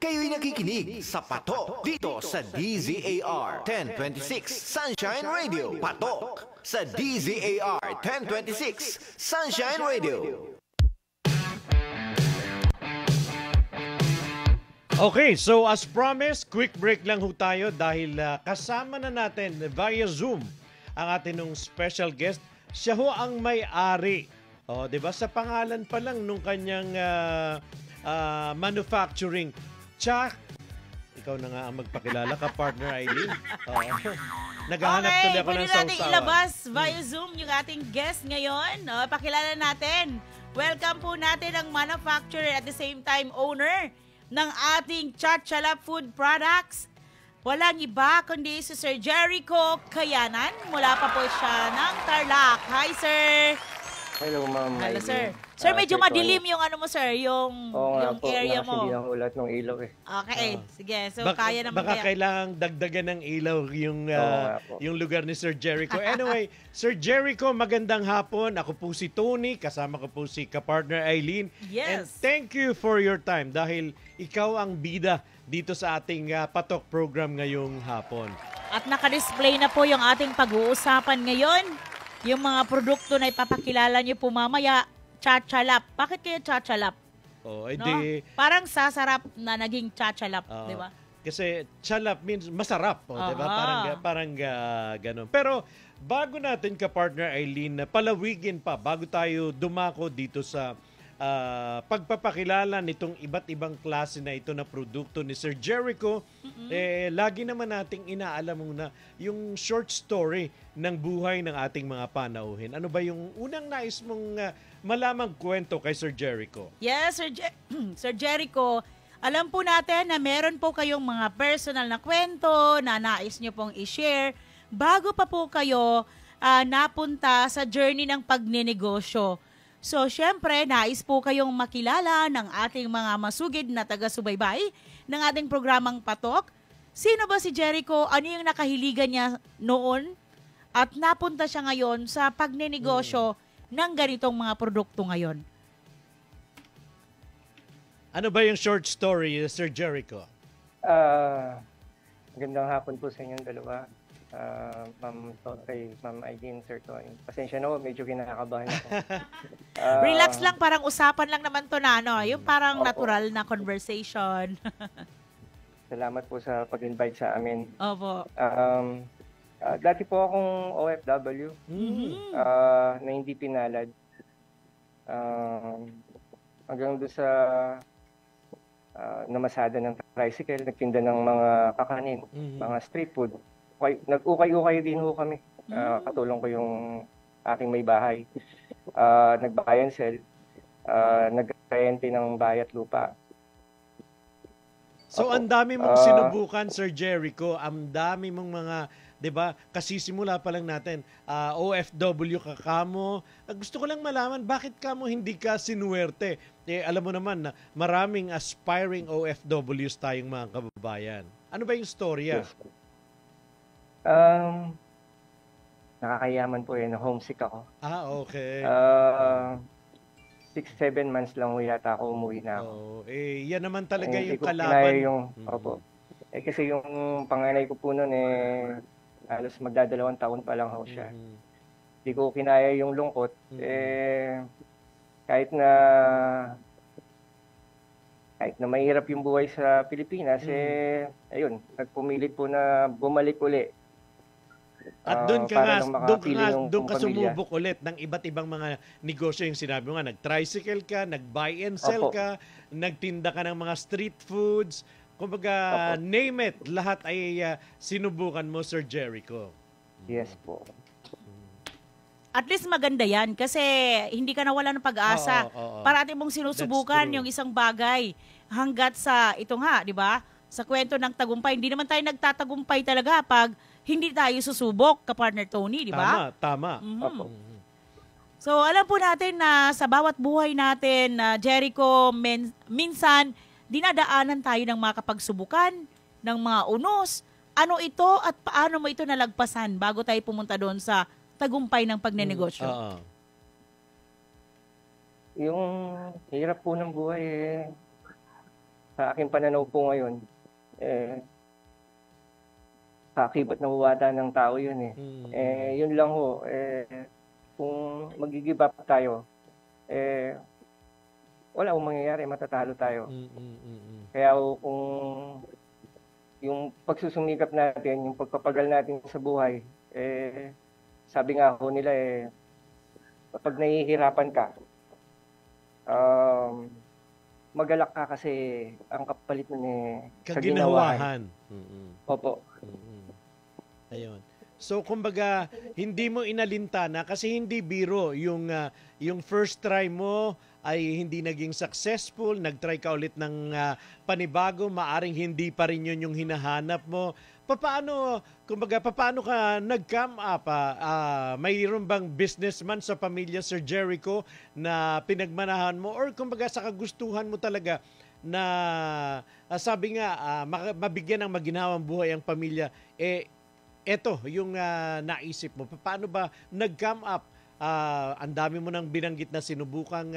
Kayo'y nakikinig sa Patok dito sa DZAR 1026 Sunshine Radio. Patok sa DZAR 1026 Sunshine Radio. Okay, so as promised, quick break lang ho tayo dahil kasama na natin via Zoom ang ating nung special guest. Siya ho ang may-ari. Oh, 'di ba? Sa pangalan pa lang nung kanyang manufacturing. Chak, ikaw na nga ang magpakilala ka, partner Eileen. Naghahanap tuloy ako ng pwede natin ilabas via Zoom yung ating guest ngayon. Pakilala natin. Welcome po natin ang manufacturer at the same time owner ng ating Chachalap Food Products. Walang iba kundi si Sir Jericho Kayanan. Mula pa po siya ng Tarlac. Hi, sir! Hello, ma'am. Hello, sir. Sir, medyo madilim yung ano mo, sir, yung area mo. Hindi nakulat ng ilaw eh. Okay, sige. So, kaya naman baka kailangang dagdagan ng ilaw yung lugar ni Sir Jericho. Anyway, Sir Jericho, magandang hapon. Ako po si Tony, kasama ko po si ka-partner Eileen. Yes. And thank you for your time dahil ikaw ang bida dito sa ating Patok program ngayong hapon. At naka-display na po yung ating pag-uusapan ngayon. Yung mga produkto na ipapakilala niyo po mamaya, Chachalap. Bakit kaya Chachalap? Oh, no? Parang sasarap na naging Chachalap, di ba? Kasi chalap means masarap, di ba? Parang ganun. Pero bago natin ka-partner Eileen, palawigin pa, bago tayo dumako dito sa pagpapakilala nitong iba't ibang klase na ito na produkto ni Sir Jericho, lagi naman nating inaalam muna yung short story ng buhay ng ating mga panauhin. Ano ba yung unang nais mong malamang kwento kay Sir Jericho? Yes, Sir Jericho, alam po natin na meron po kayong mga personal na kwento na nais nyo pong i-share bago pa po kayo napunta sa journey ng pagninegosyo. So, syempre, nais po kayong makilala ng ating mga masugid na taga-subaybay ng ating programang Patok. Sino ba si Jericho? Ano yung nakahiligan niya noon? At napunta siya ngayon sa pagninegosyo ng ganitong mga produkto ngayon. Ano ba yung short story, Sir Jericho? Magandang hapon po sa inyong dalawa. Ma'am Eileen, Sir Tony. Pasensya na po, medyo kinakabahan ako. Relax lang, parang usapan lang naman to na, no? Yung parang natural na conversation. Salamat po sa pag-invite sa amin. Opo. Dati po akong OFW na hindi pinalad. Hanggang doon sa namasada ng tricycle, nagtinda ng mga kakanin, mga street food. Nag-ukay-ukay din ho kami. Katulong ko yung aking may bahay. Nag-buy and sell. Nag-rente ng bayat lupa. So, ang dami mong sinubukan, Sir Jericho. Ang dami mong mga, di ba, kasi simula pa lang natin, OFW ka kamo. Gusto ko lang malaman, bakit kamo hindi ka sinuwerte? Alam mo naman na maraming aspiring OFWs tayong mga kababayan. Ano ba yung storya? Yes. Nakakayaman po yun. Homesick ako. Okay. 6-7 months lang yata ako umuwi na ako. Yan naman talaga yung kalaban. Opo. Kasi yung panganay ko po noon halos magdadalawang taon pa lang ako siya. Hindi ko kinaya yung lungkot. Kahit na mahirap yung buhay sa Pilipinas, ayun, nagpumilit po na bumalik uli. At doon ka sumubok ulit ng iba't ibang mga negosyo. Yung sinabi mo nga, nag-tricycle ka, nag-buy and sell ka, nagtinda ka ng mga street foods. Kumbaga, name it, lahat ay sinubukan mo, Sir Jericho. Yes po. At least maganda yan kasi hindi ka nawala ng pag-asa. Parati mong sinusubukan yung isang bagay hanggat sa ito nga, di ba? Sa kwento ng tagumpay, hindi naman tayo nagtatagumpay talaga pag hindi tayo susubok, ka-partner Tony, di ba? Tama. So, alam po natin na sa bawat buhay natin, Jericho, minsan, dinadaanan tayo ng mga kapagsubukan, ng mga unos. Ano ito at paano mo ito nalagpasan bago tayo pumunta doon sa tagumpay ng pagnenegosyo? Yung hirap po ng buhay sa aking pananaw po ngayon, kakibat na huwata ng tao yun eh. Yun lang ho, kung mag-give up tayo, wala akong mangyayari, matatalo tayo. Kaya kung yung pagsusumikap natin, yung pagpapagal natin sa buhay, sabi nga ho nila kapag nahihirapan ka, magalak ka kasi ang kapalit nun sa ginawahan. Opo. Ayun. So kumbaga hindi mo inalintana kasi hindi biro yung first try mo ay hindi naging successful, nag-try ka ulit ng panibago, maaring hindi pa rin yun yung hinahanap mo. Paano ka nag-come up? Mayroon bang businessman sa pamilya, Sir Jericho, na pinagmanahan mo or kumbaga sa kagustuhan mo talaga na sabi nga mabigyan ng maginhawang buhay ang pamilya, eto yung naisip mo. Paano ba nag-come up? Ang dami mo nang binanggit na sinubukang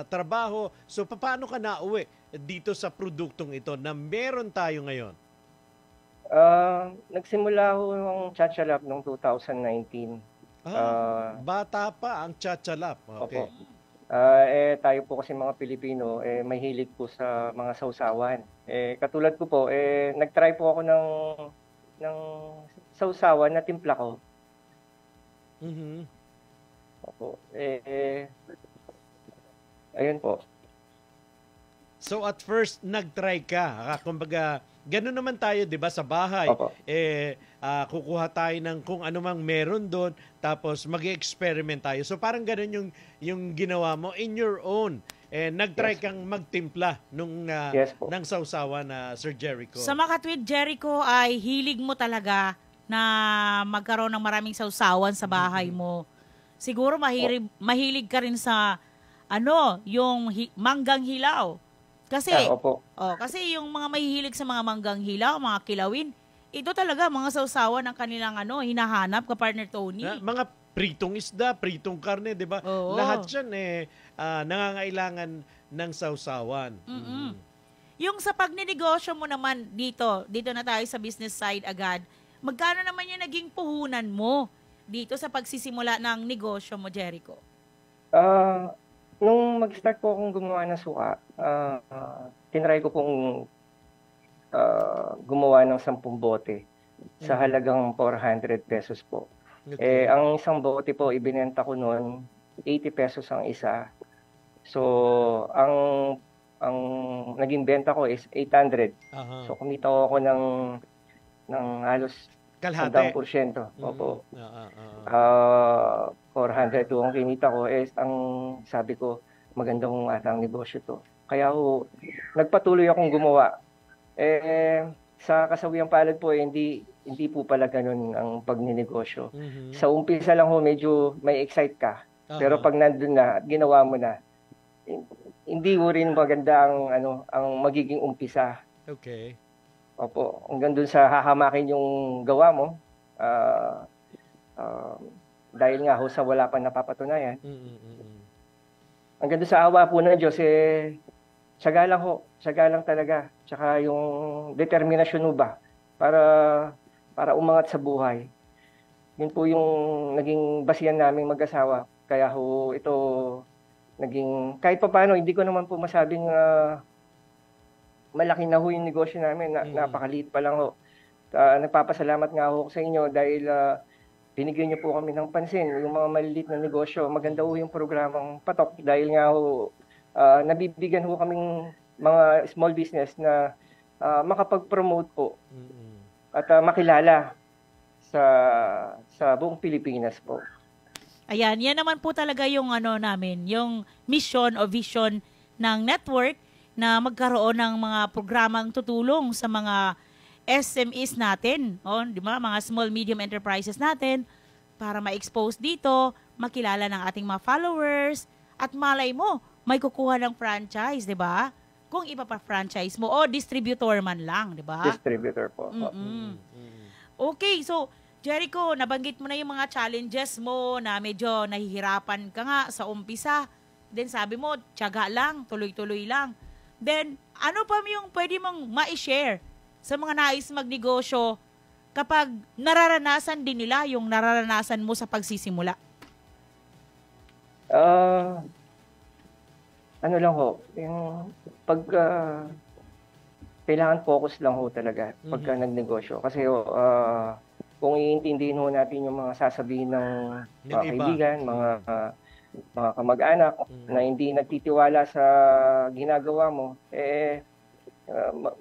trabaho. So paano ka nauwi dito sa produktong ito na meron tayo ngayon? Nagsimula ho yung Chachalap noong 2019. Bata pa ang Chachalap. Okay. Opo. Tayo po kasi mga Pilipino, may hilig po sa mga sausawan. Katulad ko po, nag-try po ako ng sausawan na timpla ko. Opo. Ayun po. So at first nag-try ka. Kumbaga, gano'n naman tayo, 'di ba, sa bahay. Opo. Kukuha tayo ng kung ano mang meron doon, tapos mag-experiment tayo. So parang gano'n yung ginawa mo in your own. Nag-try kang magtimpla ng sausawan na Sir Jericho. Sa Makatwid, Jericho, ay hilig mo talaga na magkaroon ng maraming sausawan sa bahay mo. Siguro mahilig ka rin sa yung manggang hilaw. Kasi kasi yung mga mahihilig sa mga manggang hilaw, mga kilawin, ito talaga mga sausawan ng kanilang hinahanap ka, partner Tony. Mga pritong isda, pritong karne, 'di ba? Lahat 'yan nangangailangan ng sausawan. Yung sa pagninegosyo mo naman dito na tayo sa business side agad. Magkano naman yung naging puhunan mo dito sa pagsisimula ng negosyo mo, Jericho? Nung mag-start po akong gumawa ng suka, tinry ko pong gumawa ng 10 bote sa halagang 400 pesos po. Okay. Ang isang bote po, ibinenta ko noon, 80 pesos ang isa. So, ang naging benta ko is 800. So, kumita ko ng halos kalahati. 100%. Opo. 400 ang kinita ko. Ang sabi ko, magandang atang negosyo to. Kaya nagpatuloy akong gumawa. Sa kasawiyang palad po, hindi po pala ganun ang pagninegosyo. Sa umpisa lang medyo may excite ka. Pero pag nandun na, ginawa mo na, hindi mo rin maganda ang magiging umpisa. Okay. Opo, hanggang dun sa hahamakin yung gawa mo, dahil nga sa wala pa napapatunayan. Hanggang dun sa awa po ng Diyos, tiyaga lang talaga. Tsaka yung determinasyon mo ba para umangat sa buhay. Yun po yung naging basihan naming mag-asawa. Kaya ito naging, kahit pa paano, hindi ko naman po masabing malaki na yung negosyo namin. Napakaliit pa lang nagpapasalamat nga ako sa inyo dahil binigyan niyo po kami ng pansin. Yung mga maliliit na negosyo, maganda yung programang Patok dahil nga nabibigyan kaming mga small business na makapag-promote po at makilala sa buong Pilipinas po. Ayan, yan naman po talaga yung namin, yung mission o vision ng network na magkaroon ng mga programang tutulong sa mga SMEs natin, di ba? Mga small medium enterprises natin para ma-expose dito, makilala ng ating mga followers at malay mo, may kukuha ng franchise, di ba? Kung ipapa-franchise mo o distributor man lang, di ba? Distributor po. Okay, so Jericho, nabanggit mo na yung mga challenges mo na medyo nahihirapan ka nga sa umpisa. Then sabi mo, tiyaga lang, tuloy-tuloy lang. Then, ano pa yung pwede mong ma-share sa mga nais magnegosyo kapag nararanasan din nila yung nararanasan mo sa pagsisimula? Ano lang ho, yung pagka kailangan focus lang ho talaga pagka nagnegosyo. Kasi kung iintindihin ho natin yung mga sasabihin ng mga iba. kaibigan, mga kamag-anak na hindi nagtitiwala sa ginagawa mo,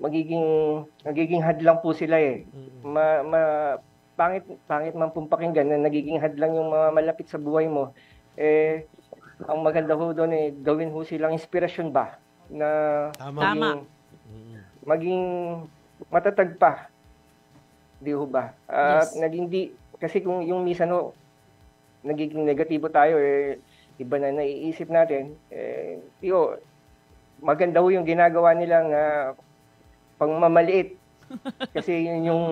magiging hadlang po sila eh. Pangit man pong pakinggan na nagiging hadlang yung mga malapit sa buhay mo. Ang maganda ho doon gawin ho silang inspirasyon ba na Tama. maging matatag pa. Di ho ba? Yes. Kasi kung yung minsan ho, nagiging negatibo tayo, iba na naiisip natin, maganda ho yung ginagawa nilang pangmamaliit. Kasi yun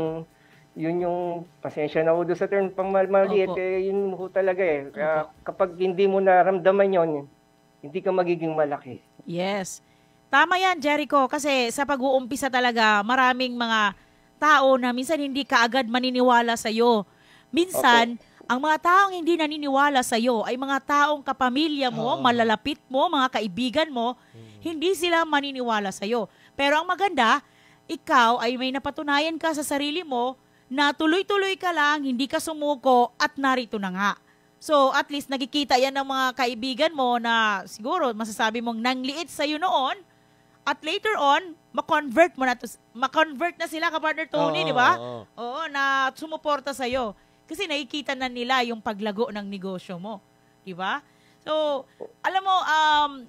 yung pasensya na ho doon sa term pangmamaliit, Opo. yun ho talaga kapag hindi mo naramdaman yon, hindi ka magiging malaki. Yes. Tama yan, Jericho, kasi sa pag-uumpisa talaga, maraming mga tao na minsan hindi kaagad maniniwala sa'yo. Minsan, ang mga taong hindi naniniwala sa'yo ay mga taong kapamilya mo, malalapit mo, mga kaibigan mo, hindi sila maniniwala sa'yo. Pero ang maganda, ikaw ay may napatunayan ka sa sarili mo na tuloy-tuloy ka lang, hindi ka sumuko at narito na nga. So, at least nakikita yan ng mga kaibigan mo na siguro masasabi mong nangliit sa'yo noon at later on, ma-convert na sila ka-partner Tony, di ba? Oo, na sumuporta sa'yo. Kasi nakikita na nila yung paglago ng negosyo mo. Di ba? So, alam mo,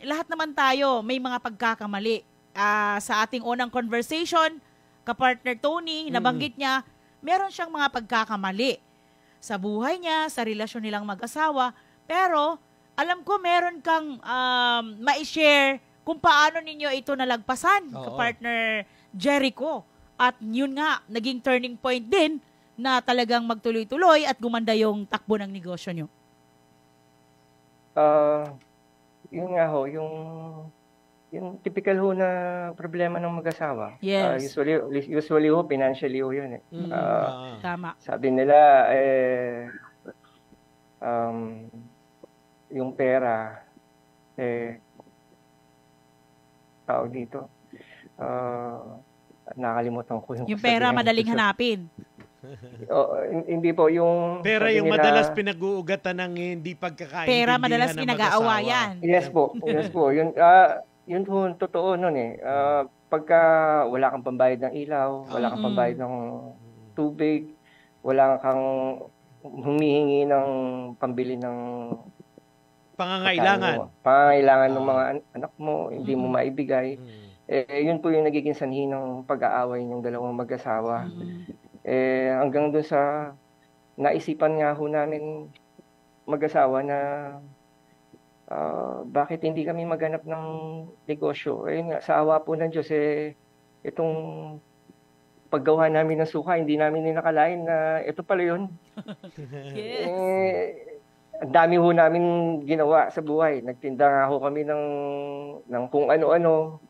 lahat naman tayo may mga pagkakamali. Sa ating unang conversation, ka-partner Tony, nabanggit niya, meron siyang mga pagkakamali sa buhay niya, sa relasyon nilang mag-asawa. Pero, alam ko meron kang ma-share kung paano ninyo ito nalagpasan, ka-partner Jericho. At yun nga, naging turning point din na talagang magtuloy-tuloy at gumanda yung takbo ng negosyo nyo. Yun nga ho, yung typical ho na problema ng mag-asawa. Yes. Usually ho, financially ho yun. Tama. Sabi nila, yung pera, tao dito, nakalimutan ko Yung pera madaling hanapin. Hindi po, yung Pera sabi yung nila, madalas pinag-uugatan ng hindi pagkakaintindihan Pera madalas ng pinag-aawayan. Yes po. Yun po, totoo nun eh. Pagka wala kang pambayad ng ilaw, wala kang pambayad ng tubig, wala kang humihingi ng pambili ng pangangailangan ng mga anak mo, hindi mo maibigay. Yun po yung nagiging sanhi ng pag-aaway ng dalawang mag-asawa. Hanggang doon sa naisipan nga ho namin mag-asawa na bakit hindi kami maghanap ng negosyo. Sa awa po ng Diyos, itong paggawa namin ng suka, hindi namin ninakalain na ito pala yun. Yes. Ang dami ho namin ginawa sa buhay. Nagtinda nga ho kami ng kung ano-ano.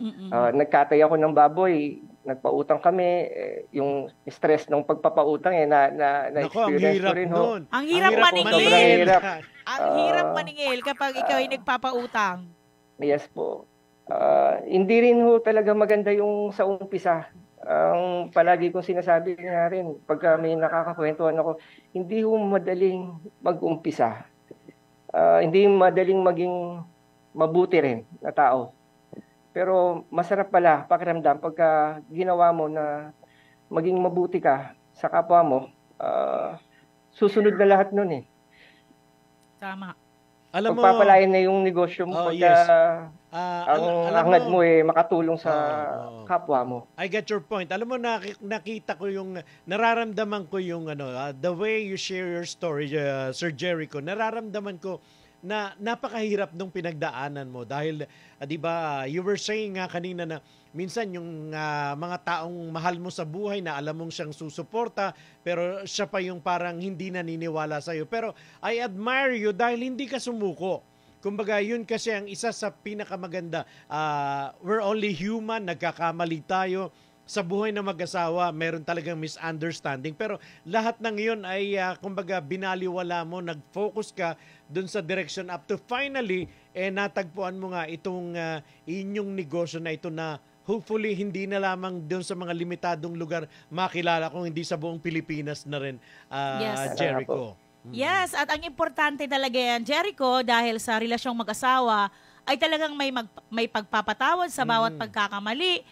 Nagkatay ako ng baboy. Nagpautang kami. Yung stress ng pagpapautang na-experience ko rin ho. Ang hirap maningil. Sobrang hirap. Ang hirap maningil kapag ikaw ay nagpapautang. Yes po. Hindi rin ho talaga maganda yung sa umpisa. Ang palagi kong sinasabi nga rin, pagka may nakakakwentuhan ako, hindi ho madaling mag-umpisa. Hindi madaling maging mabuti rin na tao. Pero masarap pala pakiramdam pagka ginawa mo na maging mabuti ka sa kapwa mo, susunod na lahat nun eh. Tama. Alam mo, pagpapalain na yung negosyo mo pagka ang hangad mo makatulong sa kapwa mo. I get your point. Alam mo, nakita ko yung, nararamdaman ko yung the way you share your story, Sir Jericho, nararamdaman ko na napakahirap nung pinagdaanan mo dahil, di ba, you were saying nga kanina na minsan yung mga taong mahal mo sa buhay na alam mong siyang susuporta pero siya pa yung parang hindi naniniwala sa'yo. Pero I admire you dahil hindi ka sumuko. kumbaga yun kasi ang isa sa pinakamaganda. We're only human, nagkakamali tayo. Sa buhay ng mag-asawa, meron talagang misunderstanding. Pero lahat ng yun ay, kumbaga, binaliwala mo, nag-focus ka dun sa direction up to finally, natagpuan mo nga itong inyong negosyo na ito na hopefully hindi na lamang dun sa mga limitadong lugar makilala kung hindi sa buong Pilipinas na rin, Yes. Jericho. Yes, at ang importante talaga yan, Jericho, dahil sa relasyong mag-asawa, ay talagang may pagpapatawad sa bawat pagkakamali,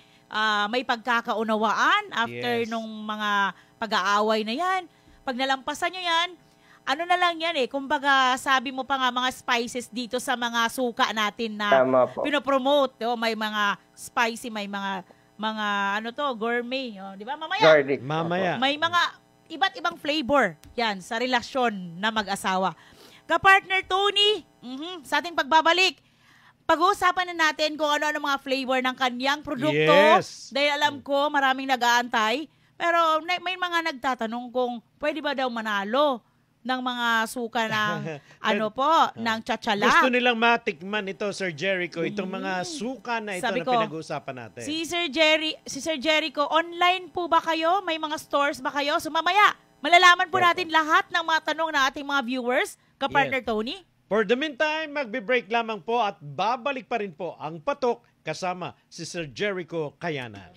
may pagkakaunawaan after Yes. nung mga pag-aaway na yan. Pag nalampasan nyo yan, ano na lang yan kumbaga sabi mo pa nga mga spices dito sa mga suka natin na Tama po. pinopromote. May mga spicy, may mga gourmet. Di ba? Mamaya, Garlic. Mamaya. may mga iba't ibang flavor yan sa relasyon na mag-asawa. Kapartner Tony, sa ating pagbabalik, pag-uusapan na natin kung ano-ano mga flavor ng kanyang produkto. Yes. Dahil alam ko maraming nag-aantay. Pero may mga nagtatanong kung pwede ba daw manalo ng mga suka ng ng tsatsala. Gusto nilang matikman ito, Sir Jericho, itong mga suka na ito Sabi na ko, pinag-uusapan natin. Si Sir Jericho, online po ba kayo? May mga stores ba kayo? So mamaya, malalaman po natin lahat ng mga tanong ng ating mga viewers, Kapartner Yes. Tony. For the meantime, magbe-break lamang po at babalik pa rin po ang patok kasama si Sir Jericho Kayanan.